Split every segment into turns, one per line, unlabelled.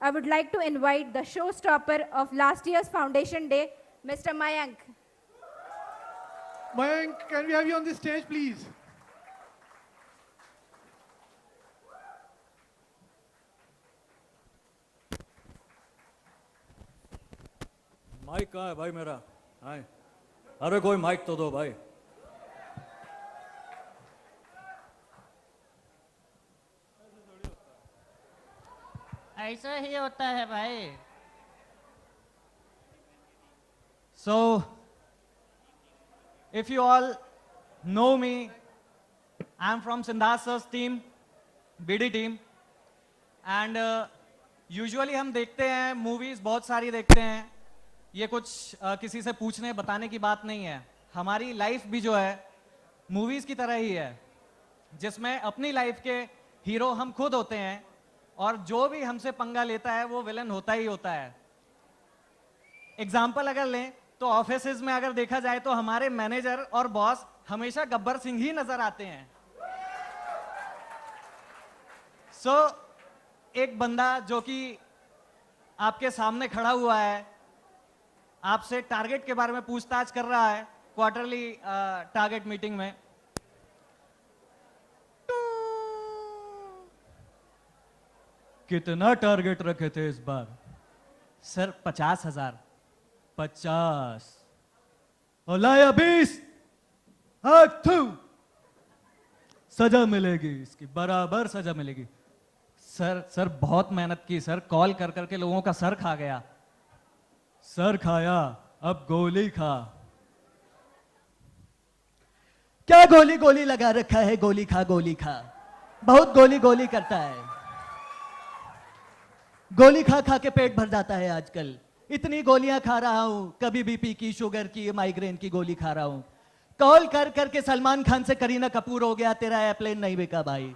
I would like to invite the showstopper of last year's Foundation Day, Mr. Mayank.
Mayank, can we have you on the stage, please?
Mike कहाँ है भाई मेरा? हाय, अरे कोई mic तो दो भाई.
ऐसा ही होता है भाई. So, if you all know me, I'm from Siddharth sir's team, BD team, and usually हम देखते हैं मूवीज बहुत सारी देखते हैं. ये कुछ किसी से पूछने बताने की बात नहीं है. हमारी लाइफ भी जो है मूवीज की तरह ही है, जिसमें अपनी लाइफ के हीरो हम खुद होते हैं और जो भी हमसे पंगा लेता है वो विलन होता ही होता है. एग्जाम्पल अगर लें तो ऑफिसेज में अगर देखा जाए तो हमारे मैनेजर और बॉस हमेशा गब्बर सिंह ही नजर आते हैं. सो एक बंदा जो कि आपके सामने खड़ा हुआ है, आपसे टारगेट के बारे में पूछताछ कर रहा है क्वार्टरली टारगेट मीटिंग में. कितना टारगेट रखे थे इस बार? सर 50,000. 50 और लाया 20. सजा मिलेगी, इसकी बराबर सजा मिलेगी. सर बहुत मेहनत की सर, कॉल कर करके लोगों का सर खा गया. सर खाया, अब गोली खा.
क्या गोली गोली लगा रखा है? गोली खा गोली खा. बहुत गोली गोली करता है. गोली खा खा के पेट भर जाता है आजकल. इतनी गोलियां खा रहा हूं, कभी बीपी की, शुगर की, माइग्रेन की गोली खा रहा हूं. कॉल कर करके सलमान खान से करीना कपूर हो गया, तेरा एयरप्लेन नहीं बिका भाई.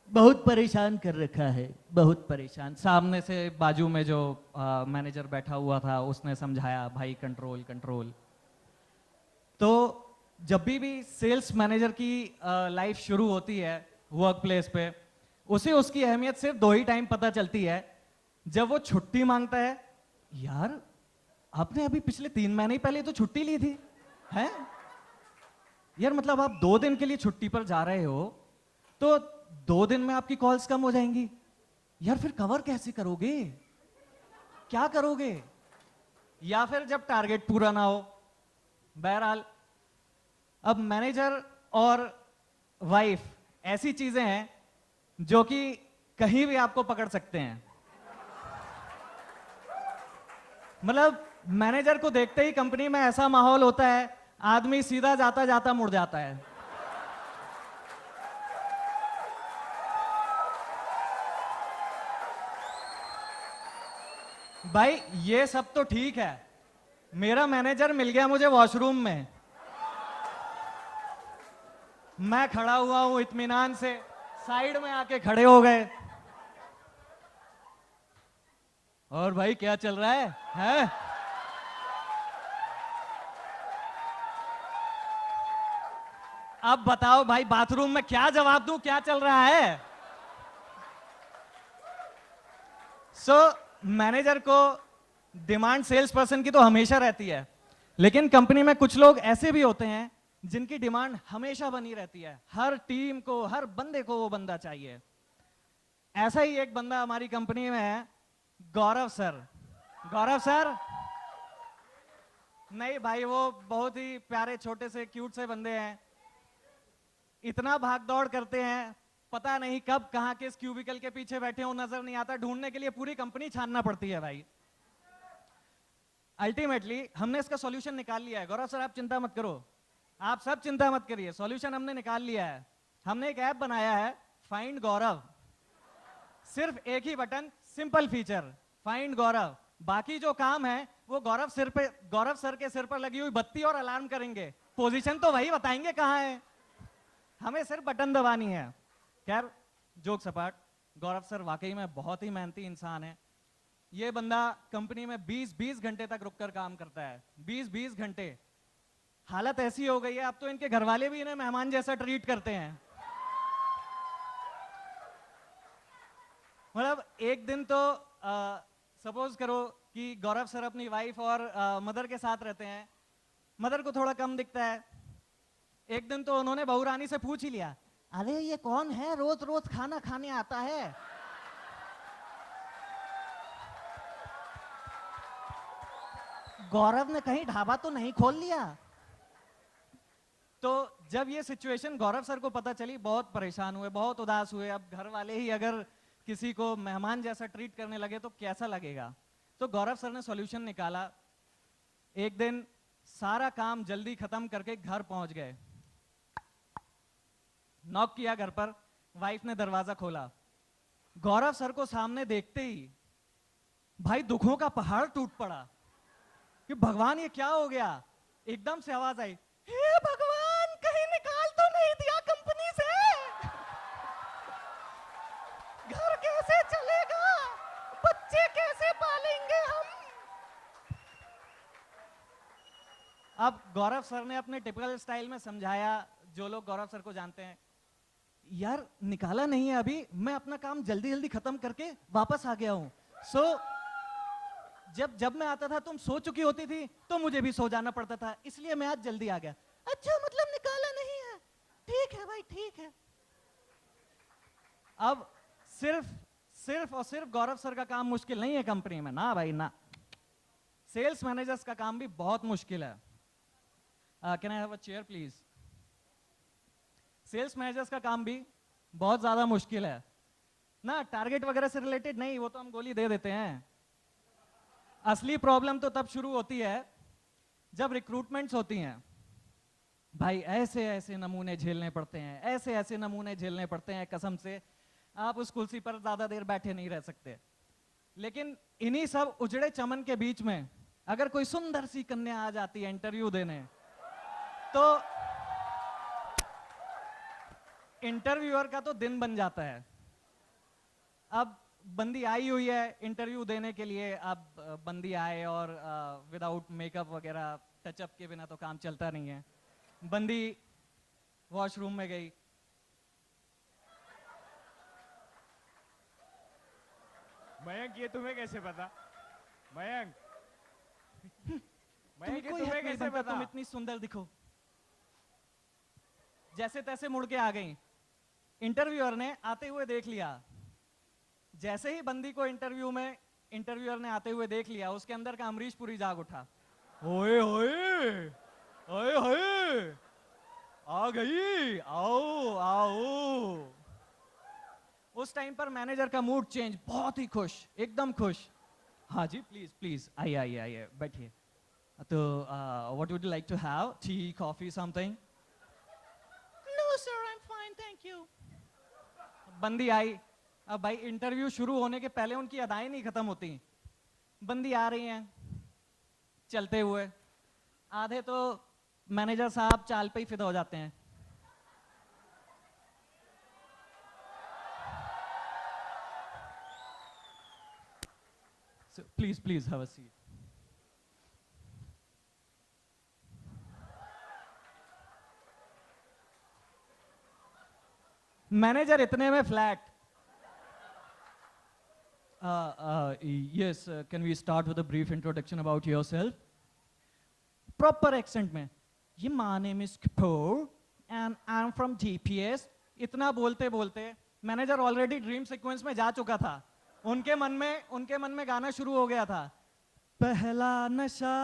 बहुत परेशान कर रखा है, बहुत परेशान.
सामने से बाजू में जो मैनेजर बैठा हुआ था उसने समझाया भाई कंट्रोल कंट्रोल. तो जब भी सेल्स मैनेजर की लाइफ शुरू होती है वर्क प्लेस पे, उसे उसकी अहमियत सिर्फ 2 ही टाइम पता चलती है. जब वो छुट्टी मांगता है, यार आपने अभी पिछले 3 महीने पहले तो छुट्टी ली थी हैं यार, मतलब आप 2 दिन के लिए छुट्टी पर जा रहे हो तो 2 दिन में आपकी कॉल्स कम हो जाएंगी यार, फिर कवर कैसे करोगे, क्या करोगे? या फिर जब टारगेट पूरा ना हो. बहरहाल अब मैनेजर और वाइफ ऐसी चीजें हैं जो कि कहीं भी आपको पकड़ सकते हैं. मतलब मैनेजर को देखते ही कंपनी में ऐसा माहौल होता है, आदमी सीधा जाता जाता मुड़ जाता है. भाई ये सब तो ठीक है, मेरा मैनेजर मिल गया मुझे वॉशरूम में. मैं खड़ा हुआ हूं इत्मीनान से, साइड में आके खड़े हो गए. और भाई क्या चल रहा है, हैं? अब बताओ भाई, बाथरूम में क्या जवाब दूं, क्या चल रहा है? मैनेजर को डिमांड सेल्स पर्सन की तो हमेशा रहती है, लेकिन कंपनी में कुछ लोग ऐसे भी होते हैं जिनकी डिमांड हमेशा बनी रहती है. हर टीम को, हर बंदे को वो बंदा चाहिए. ऐसा ही एक बंदा हमारी कंपनी में है, गौरव सर. गौरव सर नहीं भाई, वो बहुत ही प्यारे छोटे से क्यूट से बंदे हैं. इतना भाग दौड़ करते हैं, पता नहीं कब कहां किस क्यूबिकल के पीछे बैठे हो नजर नहीं आता. ढूंढने के लिए पूरी कंपनी छानना पड़ती है भाई. अल्टीमेटली हमने इसका सॉल्यूशन निकाल लिया है. गौरव सर आप चिंता मत करो, आप सब चिंता मत करिए, सॉल्यूशन हमने निकाल लिया है. हमने एक ऐप बनाया है, फाइंड गौरव. सिर्फ एक ही बटन, सिंपल फीचर, फाइंड गौरव. बाकी जो काम है वो गौरव सर के सिर पर लगी हुई बत्ती और अलार्म करेंगे. पोजीशन तो वही बताएंगे कहां है, हमें सिर्फ बटन दबानी है. खैर जोक सपाट, गौरव सर वाकई में बहुत ही मेहनती इंसान है। ये बंदा कंपनी में 20-20 घंटे तक रुककर काम करता है, 20-20 घंटे। हालत ऐसी हो गई है अब तो इनके घर वाले भी इन्हें मेहमान जैसा ट्रीट करते हैं। मतलब एक दिन तो सपोज करो कि गौरव सर अपनी वाइफ और मदर के साथ रहते हैं, मदर को थोड़ा कम दिखता है। एक दिन तो उन्होंने बहू रानी से पूछ ही लिया,
अरे ये कौन है रोज रोज खाना खाने आता है? गौरव ने कहीं ढाबा तो नहीं खोल लिया?
तो जब ये सिचुएशन गौरव सर को पता चली, बहुत परेशान हुए, बहुत उदास हुए। अब घर वाले ही अगर किसी को मेहमान जैसा ट्रीट करने लगे तो कैसा लगेगा। तो गौरव सर ने सॉल्यूशन निकाला। एक दिन सारा काम जल्दी खत्म करके घर पहुंच गए, नॉक किया घर पर, वाइफ ने दरवाजा खोला। गौरव सर को सामने देखते ही भाई दुखों का पहाड़ टूट पड़ा कि भगवान ये क्या हो गया। एकदम से आवाज आई, हे भगवान कहीं निकाल तो नहीं दिया कंपनी से, घर कैसे चलेगा, बच्चे कैसे पालेंगे हम। अब गौरव सर ने अपने टिपिकल स्टाइल में समझाया, जो लोग गौरव सर को जानते हैं, यार निकाला नहीं है अभी, मैं अपना काम जल्दी जल्दी खत्म करके वापस आ गया हूं। जब मैं आता था तुम सो चुकी होती थी तो मुझे भी सो जाना पड़ता था, इसलिए मैं आज जल्दी आ गया। अच्छा मतलब निकाला नहीं है, ठीक है भाई ठीक है। अब सिर्फ और सिर्फ गौरव सर का काम मुश्किल नहीं है कंपनी में, ना भाई ना। सेल्स मैनेजर्स का काम भी बहुत मुश्किल है। Can I have a chair please. Sales managers का काम भी बहुत ज्यादा मुश्किल है ना। टारगेट वगैरह से रिलेटेड नहीं, वो तो हम गोली दे देते हैं। असली प्रॉब्लम तो तब शुरू होती है जब रिक्रूटमेंट्स होती हैं। भाई ऐसे ऐसे नमूने झेलने पड़ते हैं, ऐसे ऐसे नमूने झेलने पड़ते हैं, कसम से आप उस कुर्सी पर ज्यादा देर बैठे नहीं रह सकते। लेकिन इन्हीं सब उजड़े चमन के बीच में अगर कोई सुंदर सी कन्या आ जाती है इंटरव्यू देने, तो इंटरव्यूअर का तो दिन बन जाता है। अब बंदी आई हुई है इंटरव्यू देने के लिए, अब बंदी आए और विदाउट मेकअप वगैरह टचअप के बिना तो काम चलता नहीं है। बंदी वॉशरूम में गई,
मयंक ये तुम्हें कैसे पता? मयंक मयंक ये
कोई हक
तुम्हें
नहीं
कैसे
बनता
पता?
तुम इतनी सुंदर दिखो। जैसे तैसे मुड़ के आ गई। इंटरव्यूअर ने आते हुए देख लिया। जैसे ही बंदी को इंटरव्यूअर ने आते हुए देख लिया, उसके अंदर का अमरीश पुरी जाग उठा। ओए ओए ओए ओए आ गई, आओ आओ। उस टाइम पर मैनेजर का मूड चेंज, बहुत ही खुश, एकदम खुश। हाँ जी प्लीज प्लीज आइए आइए आइए बैठिए। तो what would you like to have, tea coffee something? No sir I am fine thank you. बंदी आई। अब भाई इंटरव्यू शुरू होने के पहले उनकी अदाएं नहीं खत्म होती। बंदी आ रही हैं चलते हुए, आधे तो मैनेजर साहब चाल पे ही फिदा हो जाते हैं। So, please have a seat. Manager इतने में flat. Yes, can we start with a brief introduction about yourself? Proper accent में, ये my name is Kapoor and I'm from DPS। इतना बोलते बोलते मैनेजर ऑलरेडी ड्रीम सीक्वेंस में जा चुका था। उनके मन में गाना शुरू हो गया था, पहला नशा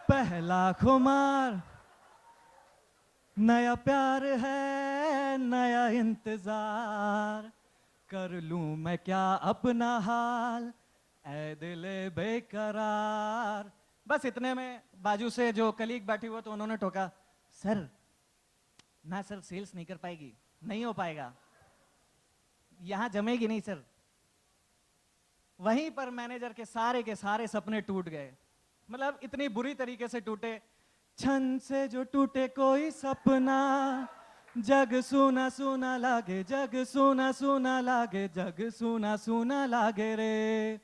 पहला खुमार, नया प्यार है नया इंतजार, कर लूं मैं क्या अपना हाल ऐ दिले बेकरार। बस इतने में बाजू से जो कलीग बैठी हुआ तो उन्होंने टोका, सर ना सर सेल्स नहीं कर पाएगी, नहीं हो पाएगा, यहां जमेगी नहीं सर। वहीं पर मैनेजर के सारे सपने टूट गए। मतलब इतनी बुरी तरीके से टूटे, छन से जो टूटे कोई सपना, जग सूना सूना लागे, जग सूना सूना लागे, जग सूना सूना लागे रे।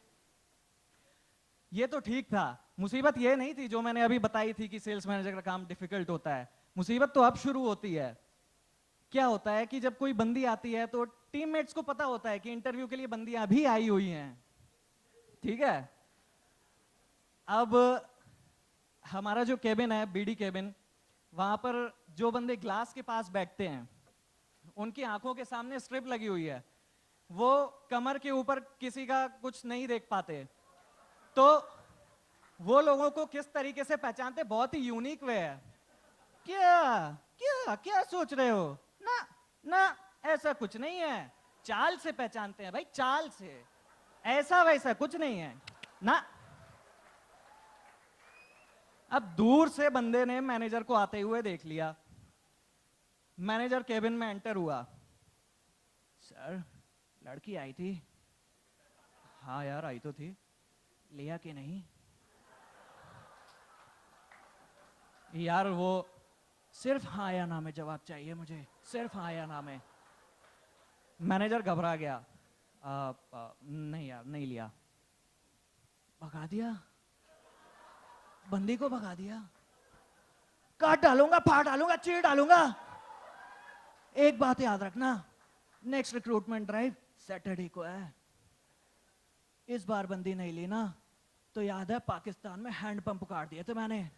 ये तो ठीक था, मुसीबत ये नहीं थी जो मैंने अभी बताई थी कि सेल्स मैनेजर का काम डिफिकल्ट होता है। मुसीबत तो अब शुरू होती है। क्या होता है कि जब कोई बंदी आती है तो टीममेट्स को पता होता है कि इंटरव्यू के लिए बंदियां भी आई हुई हैं, ठीक है। अब हमारा जो केबिन है, बीडी केबिन, वहां पर जो बंदे ग्लास के पास बैठते हैं उनकी आंखों के सामने स्ट्रिप लगी हुई है, वो कमर के ऊपर किसी का कुछ नहीं देख पाते, तो वो लोगों को किस तरीके से पहचानते, बहुत ही यूनिक वे है। क्या क्या क्या सोच रहे हो? ना ना, ऐसा कुछ नहीं है, चाल से पहचानते हैं भाई, चाल से, ऐसा वैसा कुछ नहीं है ना। अब दूर से बंदे ने मैनेजर को आते हुए देख लिया। मैनेजर केबिन में एंटर हुआ। सर, लड़की आई थी। हाँ यार, आई तो थी, लिया कि नहीं? यार वो सिर्फ हाँ या ना में जवाब चाहिए मुझे, सिर्फ हाँ या ना में। मैनेजर घबरा गया। नहीं यार, नहीं लिया। भगा दिया, बंदी को भगा दिया। काट डालूंगा, फाड़ डालूंगा, चीर डालूंगा। एक बात याद रखना, नेक्स्ट रिक्रूटमेंट ड्राइव सैटरडे को है। इस बार बंदी नहीं ली ना, तो याद है पाकिस्तान में हैंडपंप काट दिए थे मैंने,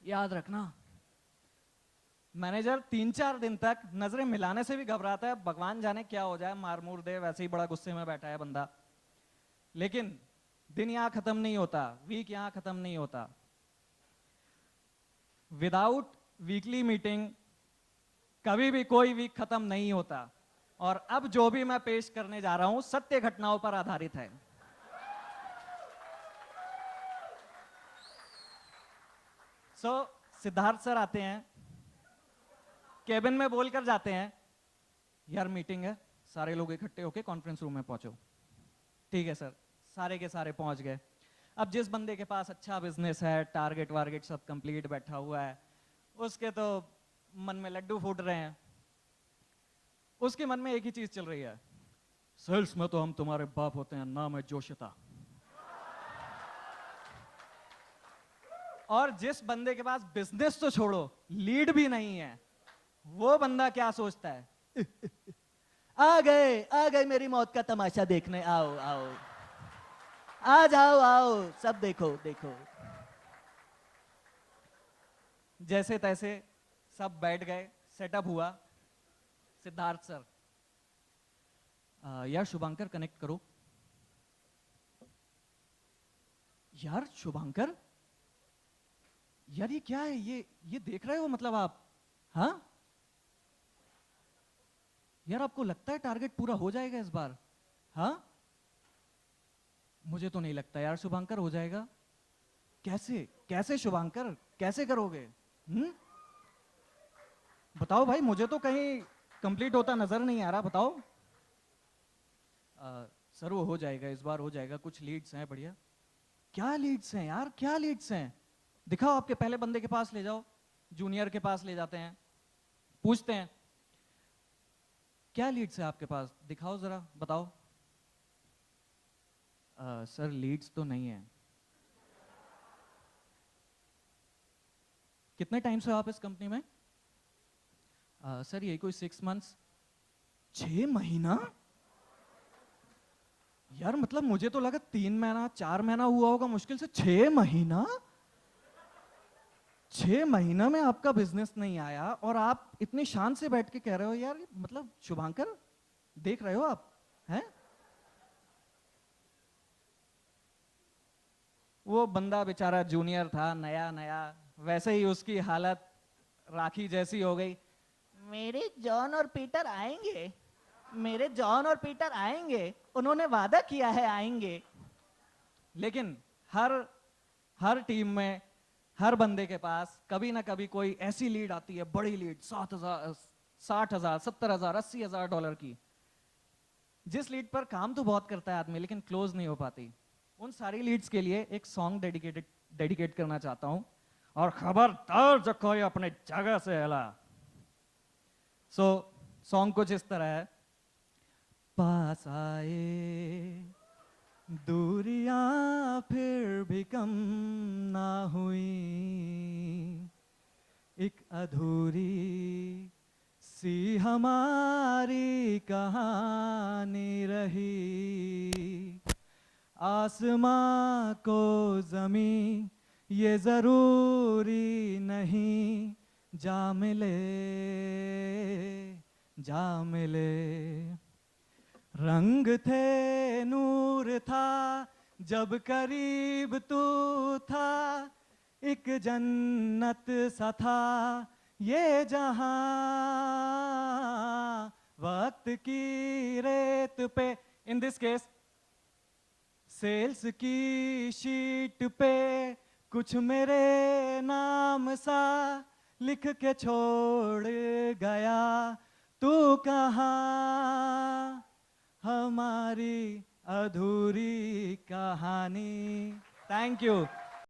याद रखना। मैनेजर 3-4 दिन तक नजरें मिलाने से भी घबराता है, भगवान जाने क्या हो जाए, मार मूर दे, वैसे ही बड़ा गुस्से में बैठा है बंदा। लेकिन दिन यहां खत्म नहीं होता, वीक यहां खत्म नहीं होता। विदाउट वीकली मीटिंग कभी भी कोई वीक खत्म नहीं होता। और अब जो भी मैं पेश करने जा रहा हूं सत्य घटनाओं पर आधारित है। सिद्धार्थ सर आते हैं, केबिन में बोलकर जाते हैं, यार मीटिंग है, सारे लोग इकट्ठे होके कॉन्फ्रेंस रूम में पहुंचो। ठीक है सर, सारे के सारे पहुंच गए। अब जिस बंदे के पास अच्छा बिजनेस है, टारगेट वारगेट सब कंप्लीट बैठा हुआ है, उसके तो मन में लड्डू फूट रहे हैं। उसके मन में एक ही चीज चल रही है, सेल्स में तो हम तुम्हारे बाप होते हैं, नाम है जोशिता। और जिस बंदे के पास बिजनेस तो छोड़ो, लीड भी नहीं है, वो बंदा क्या सोचता है?
आ गए मेरी मौत का तमाशा देखने, आओ आओ, आ जाओ आओ, सब देखो देखो।
जैसे तैसे सब बैठ गए, सेटअप हुआ। सिद्धार्थ सर, यार शुभांकर कनेक्ट करो। यार शुभांकर, यार ये क्या है, ये देख रहे हो मतलब आप? हाँ यार, आपको लगता है टारगेट पूरा हो जाएगा इस बार? हाँ, मुझे तो नहीं लगता यार शुभांकर हो जाएगा। कैसे कैसे शुभांकर, कैसे करोगे? बताओ भाई, मुझे तो कहीं कंप्लीट होता नजर नहीं आ रहा, बताओ। सर वो हो जाएगा, इस बार हो जाएगा, कुछ लीड्स हैं बढ़िया। क्या लीड्स हैं यार, क्या लीड्स हैं? दिखाओ, आपके पहले बंदे के पास ले जाओ, जूनियर के पास ले जाते हैं, पूछते हैं क्या लीड्स है आपके पास, दिखाओ जरा, बताओ। सर लीड्स तो नहीं है। कितने टाइम से हो आप इस कंपनी में? सर ये कोई 6 मंथ्स। 6 महीना? यार मतलब मुझे तो लगा 3 महीना 4 महीना हुआ होगा मुश्किल से, 6 महीना? 6 महीना में आपका बिजनेस नहीं आया और आप इतनी शान से बैठ के कह रहे हो यार, मतलब शुभांकर देख रहे हो आप हैं? वो बंदा बेचारा जूनियर था, नया नया, वैसे ही उसकी हालत राखी जैसी हो गई।
मेरे जॉन और पीटर आएंगे, मेरे जॉन और पीटर आएंगे, उन्होंने वादा किया है आएंगे।
लेकिन हर टीम में, हर बंदे के पास कभी ना कभी कोई ऐसी लीड आती है, बड़ी लीड, 60,000, 70,000, $80,000 की, जिस लीड पर काम तो बहुत करता है आदमी लेकिन क्लोज नहीं हो पाती। उन सारी लीड्स के लिए एक सॉन्ग डेडिकेट करना चाहता हूं। और खबरदार जो कोई अपने जगह से हिला, सो सॉन्ग कुछ इस तरह है। पास आए दूरियां फिर भी कम ना हुई, एक अधूरी सी हमारी कहानी रही, आसमां को जमी ये जरूरी नहीं, जा मिले जा मिले। रंग थे नूर था जब करीब तू था, एक जन्नत सा था ये जहां, वक्त की रेत पे, इन दिस केस सेल्स की शीट पे कुछ मेरे नाम सा लिख के छोड़ गया, तू कहाँ हमारी अधूरी कहानी। Thank you.